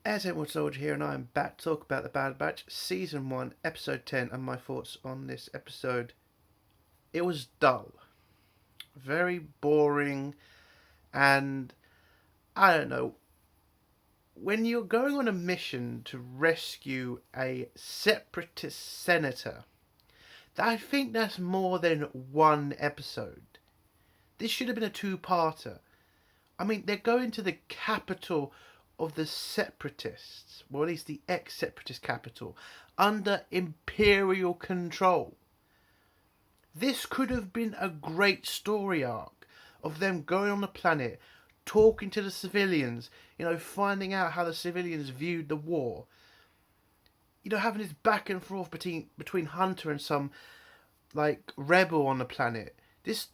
Edward Soldier here, and I'm back to talk about The Bad Batch, Season 1, Episode 10, and my thoughts on this episode. It was dull, very boring, and I don't know. When you're going on a mission to rescue a separatist senator, I think that's more than one episode. This should have been a two-parter. I mean, they're going to the capital of the separatists, or at least the ex-separatist capital, under imperial control. This could have been a great story arc of them going on the planet, talking to the civilians, finding out how the civilians viewed the war. Having this back and forth between Hunter and some rebel on the planet. This,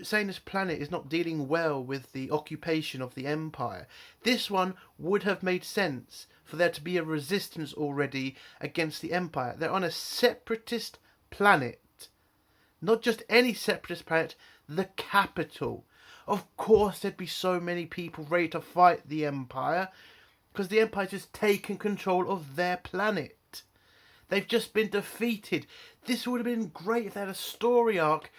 saying this planet is not dealing well with the occupation of the Empire. This one would have made sense for there to be a resistance already against the Empire. They're on a separatist planet. Not just any separatist planet, the capital. Of course there'd be so many people ready to fight the Empire, because the Empire's just taken control of their planet. They've just been defeated. This would have been great if they had a story arc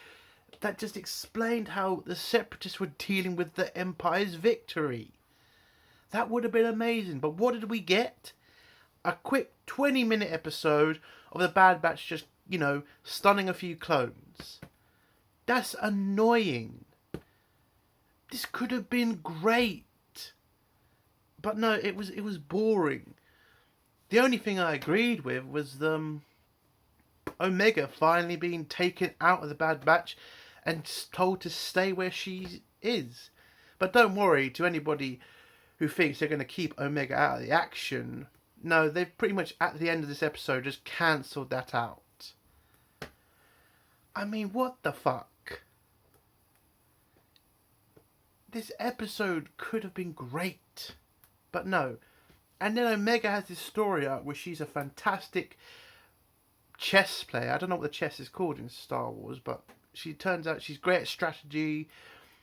that just explained how the separatists were dealing with the Empire's victory. That would have been amazing. But what did we get? A quick 20-minute episode of the Bad Batch just, stunning a few clones. That's annoying. This could have been great. But no, it was boring. The only thing I agreed with was Omega finally being taken out of the Bad Batch and told to stay where she is. But don't worry, to anybody who thinks they're going to keep Omega out of the action, no, they've pretty much at the end of this episode just cancelled that out. I mean, what the fuck? This episode could have been great, but no. And then Omega has this story arc where she's a fantastic chess player. I don't know what the chess is called in Star Wars, but she turns out she's great at strategy,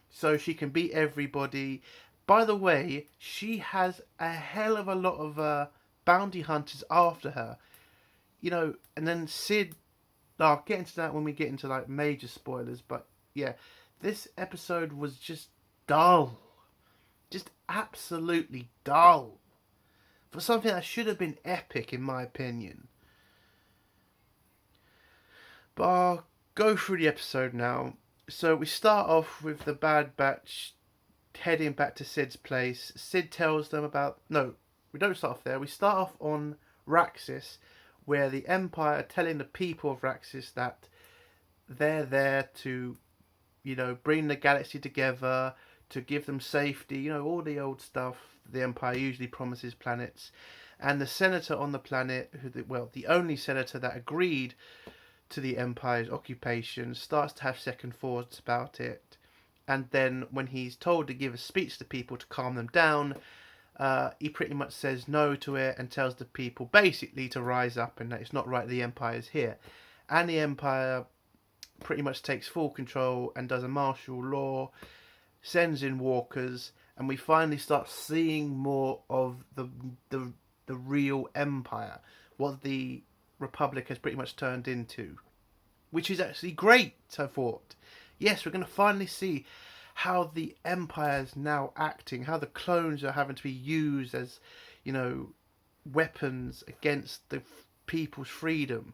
so she can beat everybody. By the way, she has a hell of a lot of bounty hunters after her. And then Sid, I'll get into that when we get into major spoilers, but yeah, this episode was just dull. Just absolutely dull. For something that should have been epic, in my opinion. But I'll go through the episode now. So we start off with the Bad Batch heading back to Sid's place. Sid tells them about... No, we don't start off there. We start off on Raxus, where the Empire are telling the people of Raxus that they're there to, bring the galaxy together, to give them safety, all the old stuff the Empire usually promises planets. And the senator on the planet, the only senator that agreed to the Empire's occupation, starts to have second thoughts about it. And then when he's told to give a speech to people to calm them down, he pretty much says no to it and tells the people basically to rise up and that it's not right the Empire's here. And the Empire pretty much takes full control and does a martial law, sends in walkers, and we finally start seeing more of the real Empire, what the Republic has pretty much turned into, which is actually great, I thought. Yes, we're going to finally see how the Empire is now acting, how the clones are having to be used as, weapons against the people's freedom.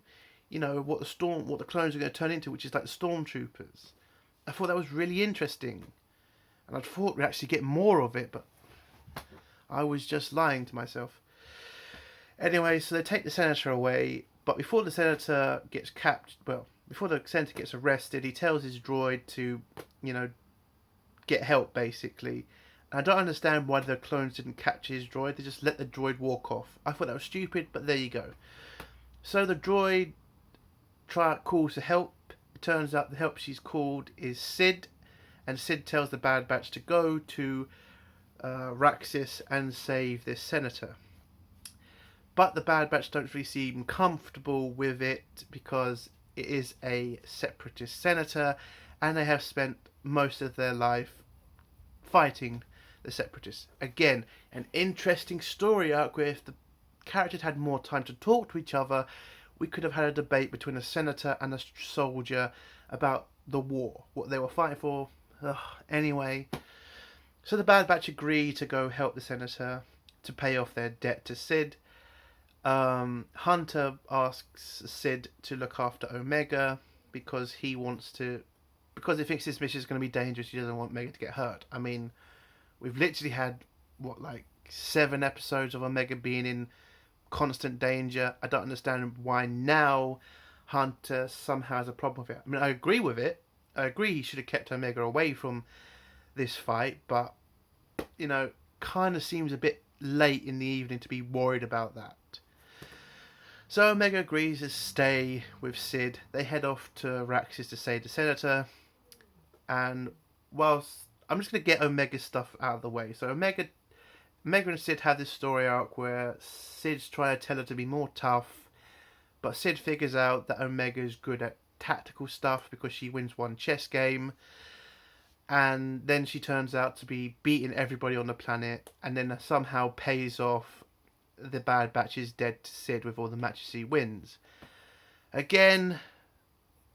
What the clones are going to turn into, which is like the stormtroopers. I thought that was really interesting. And I thought we'd actually get more of it, but I was just lying to myself. Anyway, so they take the senator away, but before the senator gets before the senator gets arrested, he tells his droid to, get help, basically. And I don't understand why the clones didn't capture his droid. They just let the droid walk off. I thought that was stupid, but there you go. So the droid calls to help. It turns out the help she's called is Sid. And Sid tells the Bad Batch to go to Raxus and save this senator. But the Bad Batch don't really seem comfortable with it because it is a separatist senator and they have spent most of their life fighting the the Separatists. Again, an interesting story arc where if the characters had more time to talk to each other, we could have had a debate between a senator and a soldier about the war, what they were fighting for. Anyway, so the Bad Batch agree to go help the senator to pay off their debt to Sid. Hunter asks Sid to look after Omega because he thinks this mission is going to be dangerous. He doesn't want Omega to get hurt. I mean, we've literally had 7 episodes of Omega being in constant danger. I don't understand why now Hunter somehow has a problem with it. I mean, I agree with it. I agree he should have kept Omega away from this fight, but kind of seems a bit late in the evening to be worried about that. So Omega agrees to stay with Sid. They head off to Raxus to save the senator. And whilst I'm just going to get Omega's stuff out of the way. So Omega and Sid have this story arc where Sid's trying to tell her to be more tough, but Sid figures out that Omega's good at tactical stuff because she wins one chess game, and then she turns out to be beating everybody on the planet, and then somehow pays off the Bad Batch's dead to Sid with all the matches he wins. Again,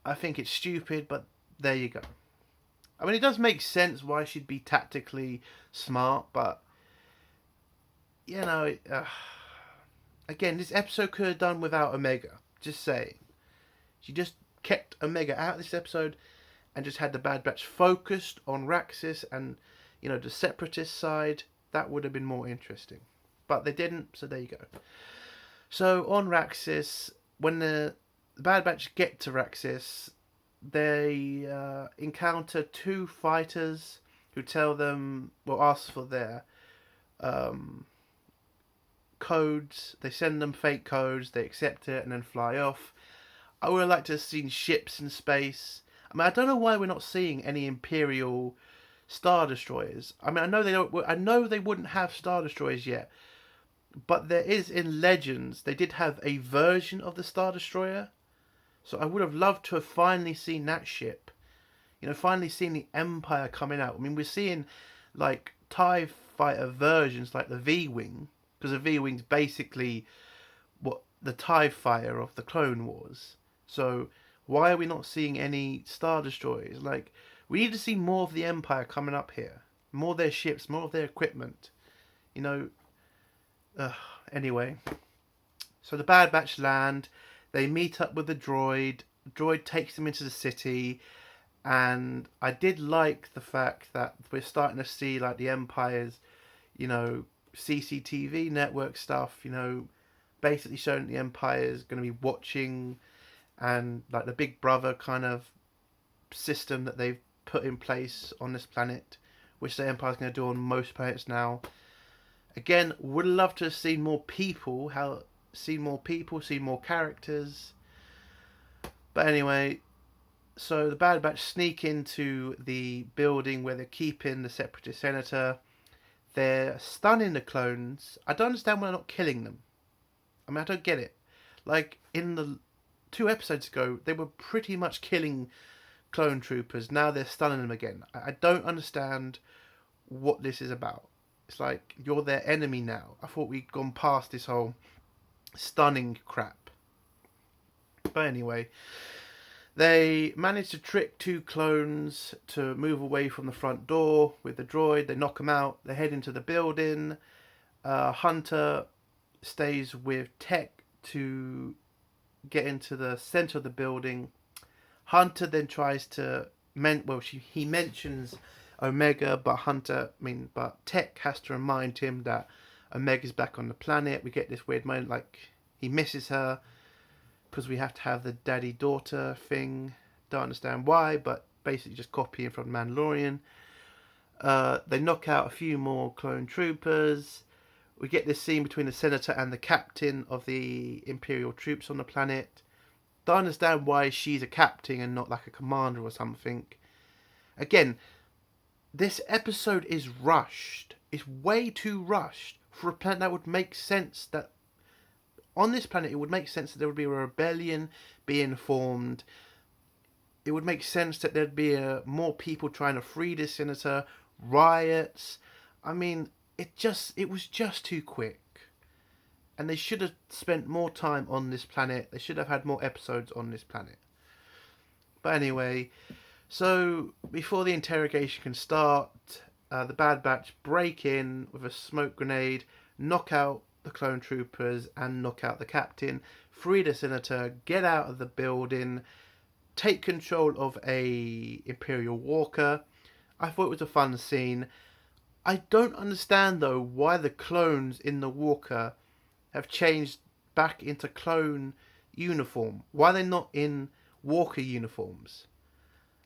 I think it's stupid, but there you go. I mean, it does make sense why she'd be tactically smart, but again, this episode could have done without Omega. Just saying. She just kept Omega out of this episode and just had the Bad Batch focused on Raxus and, the Separatist side. That would have been more interesting. But they didn't, so there you go. So on Raxus, when the Bad Batch get to Raxus, they encounter 2 fighters who ask for their codes. They send them fake codes, they accept it, and then fly off. I would have liked to have seen ships in space. I mean, I don't know why we're not seeing any Imperial Star Destroyers. I mean, I know they wouldn't have Star Destroyers yet, but there is in Legends. They did have a version of the Star Destroyer, so I would have loved to have finally seen that ship. Finally seen the Empire coming out. I mean, we're seeing TIE fighter versions like the V-Wing, because the V-Wing's basically what the TIE fighter of the Clone Wars. So why are we not seeing any Star Destroyers? We need to see more of the Empire coming up here. More of their ships, more of their equipment. Anyway. So the Bad Batch land. They meet up with the droid. The droid takes them into the city. And I did like the fact that we're starting to see the Empire's, CCTV network stuff, basically showing the Empire is going to be watching, and the Big Brother kind of system that they've put in place on this planet, which the Empire's going to do on most planets now. Again, would love to have seen more people, seen more characters. But anyway, so the Bad Batch sneak into the building where they're keeping the Separatist senator. They're stunning the clones. I don't understand why they're not killing them. I mean, I don't get it. In the 2 episodes ago, they were pretty much killing clone troopers. Now they're stunning them again. I don't understand what this is about. It's you're their enemy now. I thought we'd gone past this whole stunning crap. But anyway, they manage to trick 2 clones to move away from the front door with the droid. They knock them out. They head into the building. Hunter stays with Tech to get into the center of the building. Hunter then tries to he mentions Omega, but Tech has to remind him that Omega's back on the planet. We get this weird moment he misses her because we have to have the daddy-daughter thing. Don't understand why, but basically just copying from Mandalorian. They knock out a few more clone troopers. We get this scene between the senator and the captain of the Imperial troops on the planet. Don't understand why she's a captain and not a commander or something. Again, this episode is rushed. It's way too rushed for a planet that would make sense. That on this planet, it would make sense that there would be a rebellion being formed. It would make sense that there'd be more people trying to free this senator, riots. I mean, it was just too quick. And they should have spent more time on this planet. They should have had more episodes on this planet. But anyway, so before the interrogation can start, the Bad Batch break in with a smoke grenade, knock out the clone troopers and knock out the captain, free the senator, get out of the building, take control of a Imperial walker. I thought it was a fun scene. I don't understand though why the clones in the walker have changed back into clone uniform. Why are they not in walker uniforms?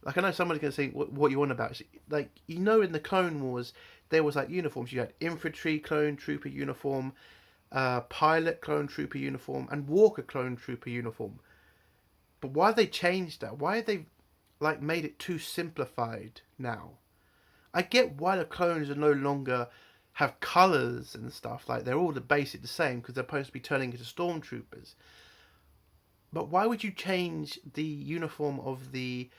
Like, I know somebody's going to say what you want about. Like, in the Clone Wars, there was like uniforms. You had infantry clone trooper uniform, pilot clone trooper uniform, and walker clone trooper uniform. But why have they changed that? Why have they like made it too simplified now? I get why the clones are no longer have colours and stuff. Like, they're all the same because they're supposed to be turning into stormtroopers. But why would you change the uniform of the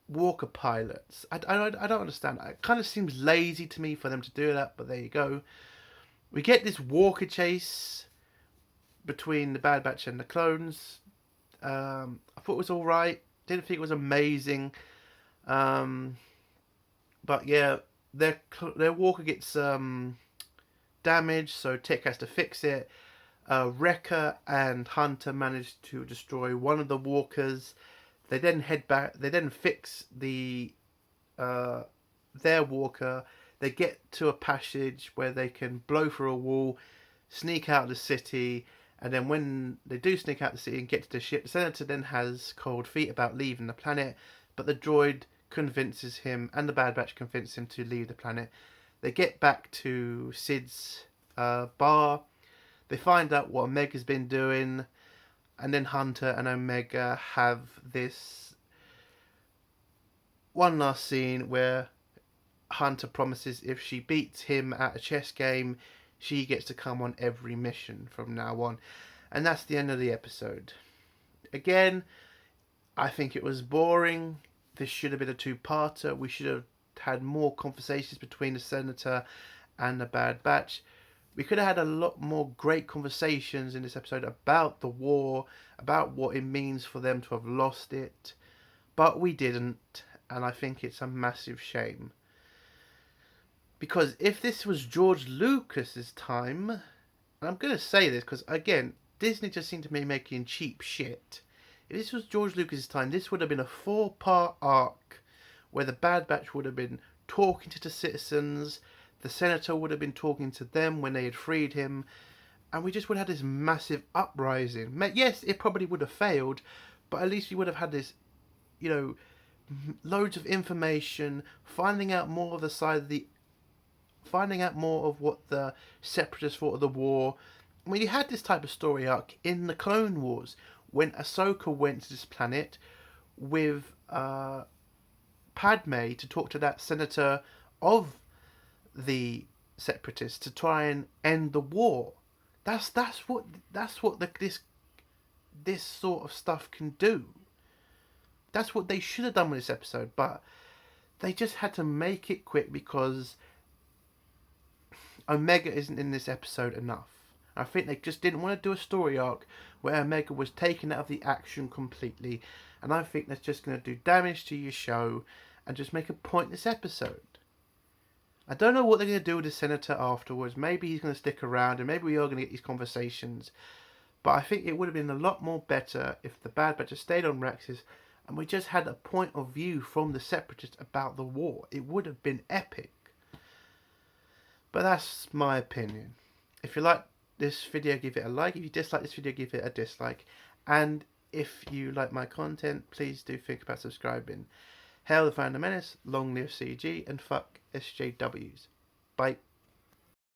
walker pilots? I don't understand. It kind of seems lazy to me for them to do that, but there you go. We get this walker chase between the Bad Batch and the clones. I thought it was alright. Didn't think it was amazing. But yeah, their walker gets damaged, so Tech has to fix it. Wrecker and Hunter manage to destroy one of the walkers. They then head back. They then fix their walker. They get to a passage where they can blow through a wall, sneak out of the city, and then when they do sneak out of the city and get to the ship, the Senator then has cold feet about leaving the planet, but the droid convinces him, and the Bad Batch convince him to leave the planet. They get back to Sid's bar. They find out what Omega's been doing, and then Hunter and Omega have this one last scene where Hunter promises if she beats him at a chess game, she gets to come on every mission from now on. And that's the end of the episode. Again, I think it was boring. This should have been a two-parter. We should have had more conversations between the Senator and the Bad Batch. We could have had a lot more great conversations in this episode about the war, about what it means for them to have lost it. But we didn't, and I think it's a massive shame. Because if this was George Lucas's time, and I'm going to say this because, again, Disney just seemed to be making cheap shit. If this was George Lucas's time, this would have been a 4-part arc where the Bad Batch would have been talking to the citizens, the Senator would have been talking to them when they had freed him, and we just would have had this massive uprising. Yes, it probably would have failed, but at least we would have had this, loads of information, finding out more of what the Separatists thought of the war. I mean, you had this type of story arc in the Clone Wars when Ahsoka went to this planet with Padme to talk to that senator of the Separatists to try and end the war. That's what this sort of stuff can do. That's what they should have done with this episode, but they just had to make it quick because Omega isn't in this episode enough. I think they just didn't want to do a story arc where Omega was taken out of the action completely, and I think that's just going to do damage to your show and just make a pointless episode. I don't know what they're going to do with the Senator afterwards. Maybe he's going to stick around and maybe we are going to get these conversations, but I think it would have been a lot more better if the Bad Batch stayed on Raxus and we just had a point of view from the Separatists about the war. It would have been epic. But that's my opinion. If you like this video, give it a like. If you dislike this video, give it a dislike. And if you like my content, please do think about subscribing. Hail the Phantom Menace, long live CG, and fuck SJWs. Bye.